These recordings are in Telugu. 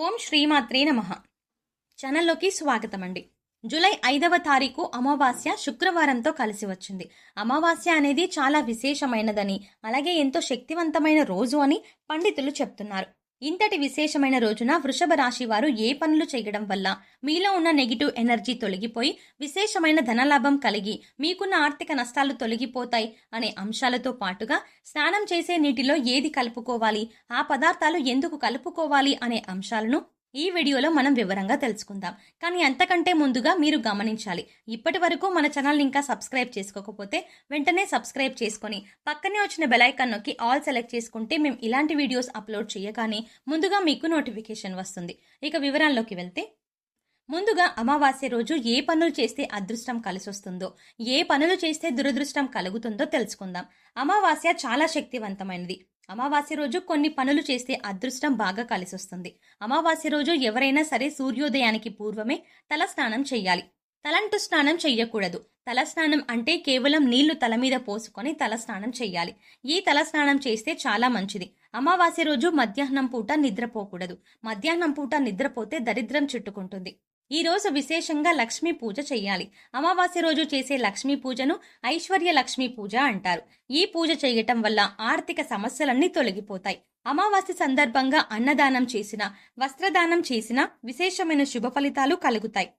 ఓం శ్రీమాత్రే నమః. ఛానల్లోకి స్వాగతం అండి. జూలై 5వ తారీఖు అమావాస్య శుక్రవారంతో కలిసి వచ్చింది. అమావాస్య అనేది చాలా విశేషమైనదని, అలాగే ఎంతో శక్తివంతమైన రోజు అని పండితులు చెప్తున్నారు. ఇంతటి విశేషమైన రోజున వృషభ రాశి వారు ఏ పనులు చేయడం వల్ల మీలో ఉన్న నెగిటివ్ ఎనర్జీ తొలగిపోయి విశేషమైన ధనలాభం కలిగి మీకున్న ఆర్థిక నష్టాలు తొలగిపోతాయి అనే అంశాలతో పాటుగా స్నానం చేసే నీటిలో ఏది కలుపుకోవాలి, ఆ పదార్థాలు ఎందుకు కలుపుకోవాలి అనే అంశాలను ఈ వీడియోలో మనం వివరంగా తెలుసుకుందాం. కానీ అంతకంటే ముందుగా మీరు గమనించాలి, ఇప్పటి వరకు మన ఛానల్ని ఇంకా సబ్స్క్రైబ్ చేసుకోకపోతే వెంటనే సబ్స్క్రైబ్ చేసుకొని పక్కనే వచ్చిన బెల్ ఐకాన్ నొక్కి ఆల్ సెలెక్ట్ చేసుకుంటే మేము ఇలాంటి వీడియోస్ అప్లోడ్ చేయగానే ముందుగా మీకు నోటిఫికేషన్ వస్తుంది. ఇక వివరాల్లోకి వెళ్తే, ముందుగా అమావాస్య రోజు ఏ పనులు చేస్తే అదృష్టం కలిసొస్తుందో, ఏ పనులు చేస్తే దురదృష్టం కలుగుతుందో తెలుసుకుందాం. అమావాస్య చాలా శక్తివంతమైనది. అమావాస్య రోజు కొన్ని పనులు చేస్తే అదృష్టం బాగా కలిసొస్తుంది. అమావాస్య రోజు ఎవరైనా సరే సూర్యోదయానికి పూర్వమే తల స్నానం చెయ్యాలి. తలంటు స్నానం చెయ్యకూడదు. తల స్నానం అంటే కేవలం నీళ్లు తల మీద పోసుకొని తల స్నానం చెయ్యాలి. ఈ తల స్నానం చేస్తే చాలా మంచిది. అమావాస్య రోజు మధ్యాహ్నం పూట నిద్రపోకూడదు. మధ్యాహ్నం పూట నిద్రపోతే దరిద్రం చుట్టుకుంటుంది. ఈ రోజు విశేషంగా లక్ష్మీ పూజ చెయ్యాలి. అమావాస్య రోజు చేసే లక్ష్మీ పూజను ఐశ్వర్య లక్ష్మీ పూజ అంటారు. ఈ పూజ చేయటం వల్ల ఆర్థిక సమస్యలన్నీ తొలగిపోతాయి. అమావాస్య సందర్భంగా అన్నదానం చేసిన, వస్త్రదానం చేసిన విశేషమైన శుభ ఫలితాలు కలుగుతాయి.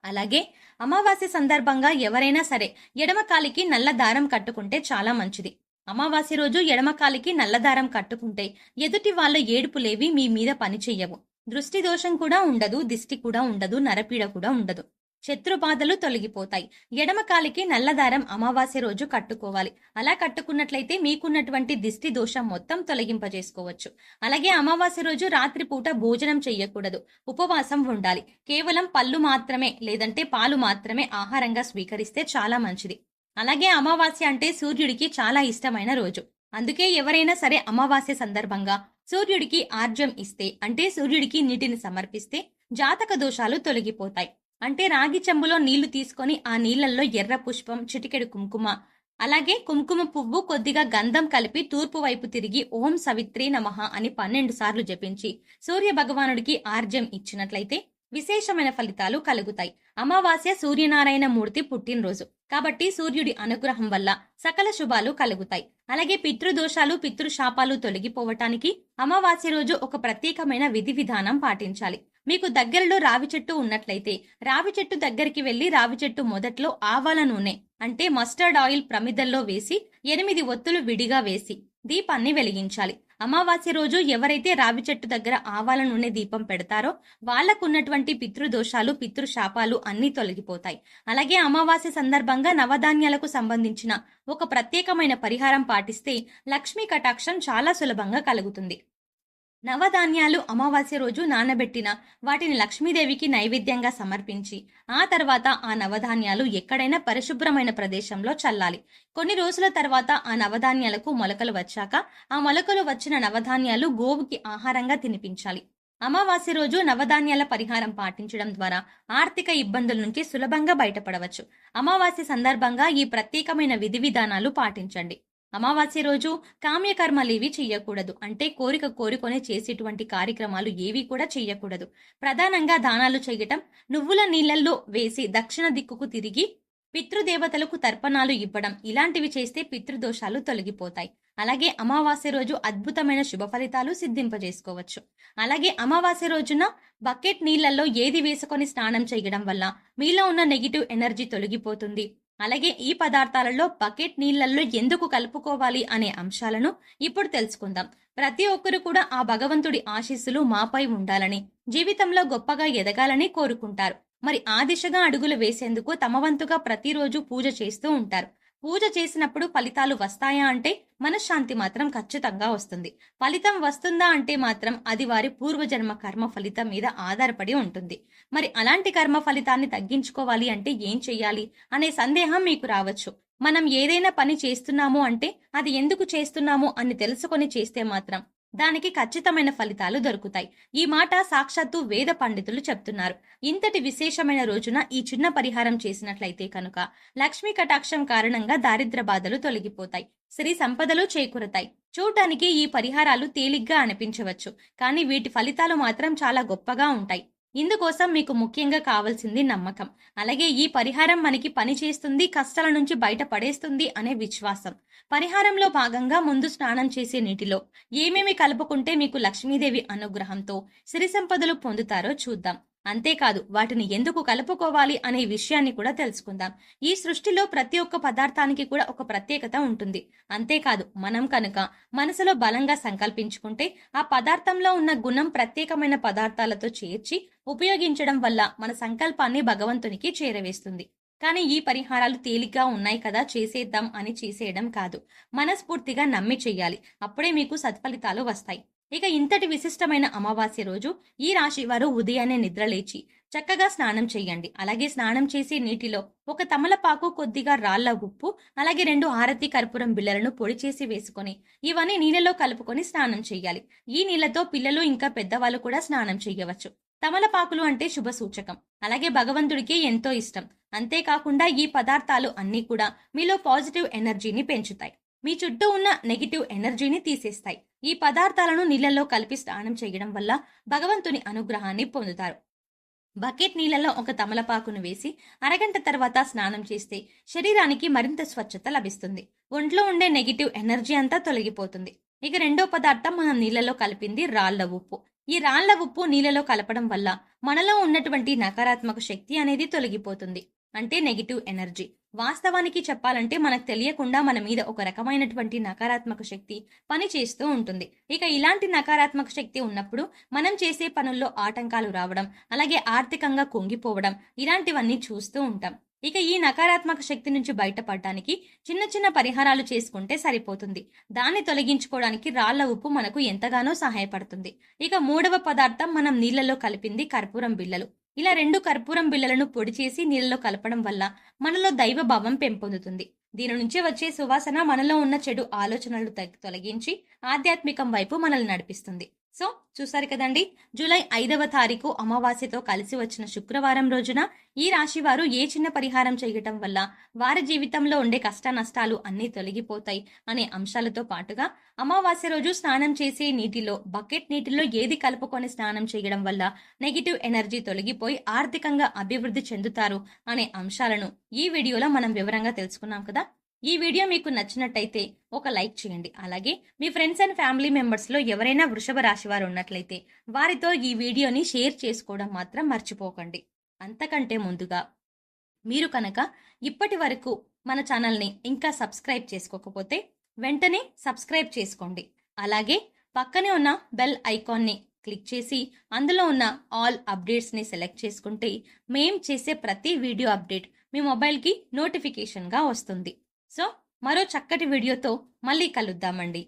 అలాగే అమావాస్య సందర్భంగా ఎవరైనా సరే ఎడమ కాలికి నల్ల దారం కట్టుకుంటే చాలా మంచిది. అమావాస్య రోజు ఎడమ కాలికి నల్ల దారం కట్టుకుంటే ఎదుటి వాళ్ళ ఏడుపులేవి మీ మీద పని చెయ్యవు. దృష్టి దోషం కూడా ఉండదు, దిష్టి కూడా ఉండదు, నరపీడ కూడా ఉండదు. శత్రు బాధలు తొలగిపోతాయి. ఎడమ కాలికి నల్లదారం అమావాస్య రోజు కట్టుకోవాలి. అలా కట్టుకున్నట్లయితే మీకున్నటువంటి దిష్టి దోషం మొత్తం తొలగింపజేసుకోవచ్చు. అలాగే అమావాస్య రోజు రాత్రిపూట భోజనం చెయ్యకూడదు. ఉపవాసం ఉండాలి. కేవలం పళ్ళు మాత్రమే లేదంటే పాలు మాత్రమే ఆహారంగా స్వీకరిస్తే చాలా మంచిది. అలాగే అమావాస్య అంటే సూర్యుడికి చాలా ఇష్టమైన రోజు. అందుకే ఎవరైనా సరే అమావాస్య సందర్భంగా సూర్యుడికి ఆర్జ్యం ఇస్తే, అంటే సూర్యుడికి నీటిని సమర్పిస్తే జాతక దోషాలు తొలగిపోతాయి. అంటే రాగి చెంబులో నీళ్లు తీసుకొని ఆ నీళ్లలో ఎర్ర పుష్పం, చిటికెడు కుంకుమ, అలాగే కుంకుమ పువ్వు, కొద్దిగా గంధం కలిపి తూర్పు వైపు తిరిగి ఓం సవిత్రీ నమః అని 12 సార్లు జపించి సూర్య భగవానుడికి ఆర్జ్యం ఇచ్చినట్లయితే విశేషమైన ఫలితాలు కలుగుతాయి. అమావాస్య సూర్యనారాయణ మూర్తి పుట్టినరోజు కాబట్టి సూర్యుడి అనుగ్రహం వల్ల సకల శుభాలు కలుగుతాయి. అలాగే పితృదోషాలు, పితృశాపాలు తొలగిపోవటానికి అమావాస్య రోజు ఒక ప్రత్యేకమైన విధి విధానం పాటించాలి. మీకు దగ్గరలో రావి చెట్టు ఉన్నట్లయితే రావి చెట్టు దగ్గరికి వెళ్లి రావి చెట్టు మొదట్లో ఆవాల నూనె అంటే మస్టర్డ్ ఆయిల్ ప్రమిదల్లో వేసి 8 ఒత్తులు విడిగా వేసి దీపాన్ని వెలిగించాలి. అమావాస్య రోజు ఎవరైతే రావి చెట్టు దగ్గర ఆవాల నూనె దీపం పెడతారో వాళ్లకున్నటువంటి పితృదోషాలు, పితృశాపాలు అన్నీ తొలగిపోతాయి. అలాగే అమావాస్య సందర్భంగా నవధాన్యాలకు సంబంధించిన ఒక ప్రత్యేకమైన పరిహారం పాటిస్తే లక్ష్మీ కటాక్షం చాలా సులభంగా కలుగుతుంది. నవధాన్యాలు అమావాస్య రోజు నానబెట్టిన వాటిని లక్ష్మీదేవికి నైవేద్యంగా సమర్పించి ఆ తర్వాత ఆ నవధాన్యాలు ఎక్కడైనా పరిశుభ్రమైన ప్రదేశంలో చల్లాలి. కొన్ని రోజుల తర్వాత ఆ నవధాన్యాలకు మొలకలు వచ్చాక ఆ మొలకలు వచ్చిన నవధాన్యాలు గోవుకి ఆహారంగా తినిపించాలి. అమావాస్య రోజు నవధాన్యాల పరిహారం పాటించడం ద్వారా ఆర్థిక ఇబ్బందుల నుంచి సులభంగా బయటపడవచ్చు. అమావాస్య సందర్భంగా ఈ ప్రత్యేకమైన విధి విధానాలు పాటించండి. అమావాస్య రోజు కామ్యకర్మలేవి చెయ్యకూడదు. అంటే కోరిక కోరుకొని చేసేటువంటి కార్యక్రమాలు ఏవి కూడా చెయ్యకూడదు. ప్రధానంగా దానాలు చేయటం, నువ్వుల నీళ్లలో వేసి దక్షిణ దిక్కుకు తిరిగి పితృదేవతలకు తర్పణాలు ఇవ్వడం, ఇలాంటివి చేస్తే పితృదోషాలు తొలగిపోతాయి. అలాగే అమావాస్య రోజు అద్భుతమైన శుభ ఫలితాలు సిద్ధింపజేసుకోవచ్చు. అలాగే అమావాస్య రోజున బకెట్ నీళ్లలో ఏది వేసుకొని స్నానం చేయడం వల్ల మీలో ఉన్న నెగిటివ్ ఎనర్జీ తొలగిపోతుంది. అలాగే ఈ పదార్థాలలో బకెట్ నీళ్లలో ఎందుకు కలుపుకోవాలి అనే అంశాలను ఇప్పుడు తెలుసుకుందాం. ప్రతి ఒక్కరు కూడా ఆ భగవంతుడి ఆశీస్సులు మాపై ఉండాలని, జీవితంలో గొప్పగా ఎదగాలని కోరుకుంటారు. మరి ఆ దిశగా అడుగులు వేసేందుకు తమ వంతుగా ప్రతిరోజు పూజ చేస్తూ ఉంటారు. పూజ చేసినప్పుడు ఫలితాలు వస్తాయా అంటే మనశ్శాంతి మాత్రం ఖచ్చితంగా వస్తుంది. ఫలితం వస్తుందా అంటే మాత్రం అది వారి పూర్వజన్మ కర్మ ఫలితం మీద ఆధారపడి ఉంటుంది. మరి అలాంటి కర్మ ఫలితాన్ని తగ్గించుకోవాలి అంటే ఏం చెయ్యాలి అనే సందేహం మీకు రావచ్చు. మనం ఏదైనా పని చేస్తున్నాము అంటే అది ఎందుకు చేస్తున్నాము అని తెలుసుకొని చేస్తే మాత్రం దానికి ఖచ్చితమైన ఫలితాలు దొరుకుతాయి. ఈ మాట సాక్షాత్తు వేద పండితులు చెప్తున్నారు. ఇంతటి విశేషమైన రోజున ఈ చిన్న పరిహారం చేసినట్లయితే కనుక లక్ష్మీ కటాక్షం కారణంగా దారిద్ర బాధలు తొలగిపోతాయి, సిరి సంపదలు చేకూరతాయి. చూడ్డానికి ఈ పరిహారాలు తేలిగ్గా అనిపించవచ్చు, కానీ వీటి ఫలితాలు మాత్రం చాలా గొప్పగా ఉంటాయి. ఇందుకోసం మీకు ముఖ్యంగా కావాల్సింది నమ్మకం. అలాగే ఈ పరిహారం మనకి పని చేస్తుంది, కష్టాల నుంచి బయట పడేస్తుంది అనే విశ్వాసం. పరిహారంలో భాగంగా ముందు స్నానం చేసే నీటిలో ఏమేమి కలుపుకుంటే మీకు లక్ష్మీదేవి అనుగ్రహంతో సిరి సంపదలు పొందుతారో చూద్దాం. అంతేకాదు వాటిని ఎందుకు కలుపుకోవాలి అనే విషయాన్ని కూడా తెలుసుకుందాం. ఈ సృష్టిలో ప్రతి ఒక్క పదార్థానికి కూడా ఒక ప్రత్యేకత ఉంటుంది. అంతేకాదు మనం కనుక మనసులో బలంగా సంకల్పించుకుంటే ఆ పదార్థంలో ఉన్న గుణం ప్రత్యేకమైన పదార్థాలతో చేర్చి ఉపయోగించడం వల్ల మన సంకల్పాన్ని భగవంతునికి చేరవేస్తుంది. కానీ ఈ పరిహారాలు తేలిగ్గా ఉన్నాయి కదా చేసేద్దాం అని చేసేయడం కాదు, మనస్ఫూర్తిగా నమ్మి చెయ్యాలి. అప్పుడే మీకు సత్ఫలితాలు వస్తాయి. ఇక ఇంతటి విశిష్టమైన అమావాస్య రోజు ఈ రాశి వారు ఉదయాన్నే నిద్రలేచి చక్కగా స్నానం చేయండి. అలాగే స్నానం చేసే నీటిలో ఒక తమలపాకు, కొద్దిగా రాళ్ల ఉప్పు, అలాగే 2 హారతి కర్పూరం బిళ్ళలను పొడి చేసి వేసుకొని ఇవన్నీ నీళ్ళలో కలుపుకొని స్నానం చేయాలి. ఈ నీళ్లతో పిల్లలు ఇంకా పెద్దవాళ్ళు కూడా స్నానం చేయవచ్చు. తమలపాకులు అంటే శుభ సూచకం, అలాగే భగవంతుడికి ఎంతో ఇష్టం. అంతేకాకుండా ఈ పదార్థాలు అన్నీ కూడా మీలో పాజిటివ్ ఎనర్జీని పెంచుతాయి, మీ చుట్టూ ఉన్న నెగిటివ్ ఎనర్జీని తీసేస్తాయి. ఈ పదార్థాలను నీళ్లలో కలిపి స్నానం చేయడం వల్ల భగవంతుని అనుగ్రహాన్ని పొందుతారు. బకెట్ నీళ్లలో ఒక తమలపాకును వేసి అరగంట తర్వాత స్నానం చేస్తే శరీరానికి మరింత స్వచ్ఛత లభిస్తుంది, ఒంట్లో ఉండే నెగిటివ్ ఎనర్జీ అంతా తొలగిపోతుంది. ఇక రెండో పదార్థం మనం నీళ్లలో కలిపింది రాళ్ల ఉప్పు. ఈ రాళ్ల ఉప్పు నీళ్లలో కలపడం వల్ల మనలో ఉన్నటువంటి నకారాత్మక శక్తి అనేది తొలగిపోతుంది, అంటే నెగిటివ్ ఎనర్జీ. వాస్తవానికి చెప్పాలంటే మనకు తెలియకుండా మన మీద ఒక రకమైనటువంటి నకారాత్మక శక్తి పని చేస్తూ ఉంటుంది. ఇక ఇలాంటి నకారాత్మక శక్తి ఉన్నప్పుడు మనం చేసే పనుల్లో ఆటంకాలు రావడం, అలాగే ఆర్థికంగా కుంగిపోవడం, ఇలాంటివన్నీ చూస్తూ ఉంటాం. ఇక ఈ నకారాత్మక శక్తి నుంచి బయటపడడానికి చిన్న చిన్న పరిహారాలు చేసుకుంటే సరిపోతుంది. దాన్ని తొలగించుకోవడానికి రాళ్ల ఉప్పు మనకు ఎంతగానో సహాయపడుతుంది. ఇక మూడవ పదార్థం మనం నీళ్లలో కలిపింది కర్పూరం బిళ్ళలు. ఇలా 2 కర్పూరం బిళ్ళలను పొడి చేసి నీళ్ళలో కలపడం వల్ల మనలో దైవ భావం పెంపొందుతుంది. దీని నుంచి వచ్చే సువాసన మనలో ఉన్న చెడు ఆలోచనలు తొలగించి ఆధ్యాత్మికం వైపు మనల్ని నడిపిస్తుంది. సో చూసారు కదండి, జూలై 5వ తారీఖు అమావాస్యతో కలిసి వచ్చిన శుక్రవారం రోజున ఈ రాశి వారు ఏ చిన్న పరిహారం చేయటం వల్ల వారి జీవితంలో ఉండే కష్ట నష్టాలు అన్నీ తొలగిపోతాయి అనే అంశాలతో పాటుగా అమావాస్య రోజు స్నానం చేసే నీటిలో బకెట్ నీటిలో ఏది కలుపుకొని స్నానం చేయడం వల్ల నెగిటివ్ ఎనర్జీ తొలగిపోయి ఆర్థికంగా అభివృద్ధి చెందుతారు అనే అంశాలను ఈ వీడియోలో మనం వివరంగా తెలుసుకున్నాం కదా. ఈ వీడియో మీకు నచ్చినట్టయితే ఒక లైక్ చేయండి. అలాగే మీ ఫ్రెండ్స్ అండ్ ఫ్యామిలీ మెంబర్స్ లో ఎవరైనా వృషభ రాశి వారు ఉన్నట్లయితే వారితో ఈ వీడియోని షేర్ చేసుకోవడం మాత్రం మర్చిపోకండి. అంతకంటే ముందుగా మీరు కనుక ఇప్పటి వరకు మన ఛానల్ని ఇంకా సబ్స్క్రైబ్ చేసుకోకపోతే వెంటనే సబ్స్క్రైబ్ చేసుకోండి. అలాగే పక్కనే ఉన్న బెల్ ఐకాన్ని క్లిక్ చేసి అందులో ఉన్న ఆల్ అప్డేట్స్ని సెలెక్ట్ చేసుకుంటే మేం చేసే ప్రతి వీడియో అప్డేట్ మీ మొబైల్కి నోటిఫికేషన్గా వస్తుంది. సో మరో చక్కటి వీడియోతో మళ్ళీ కలుద్దామండి.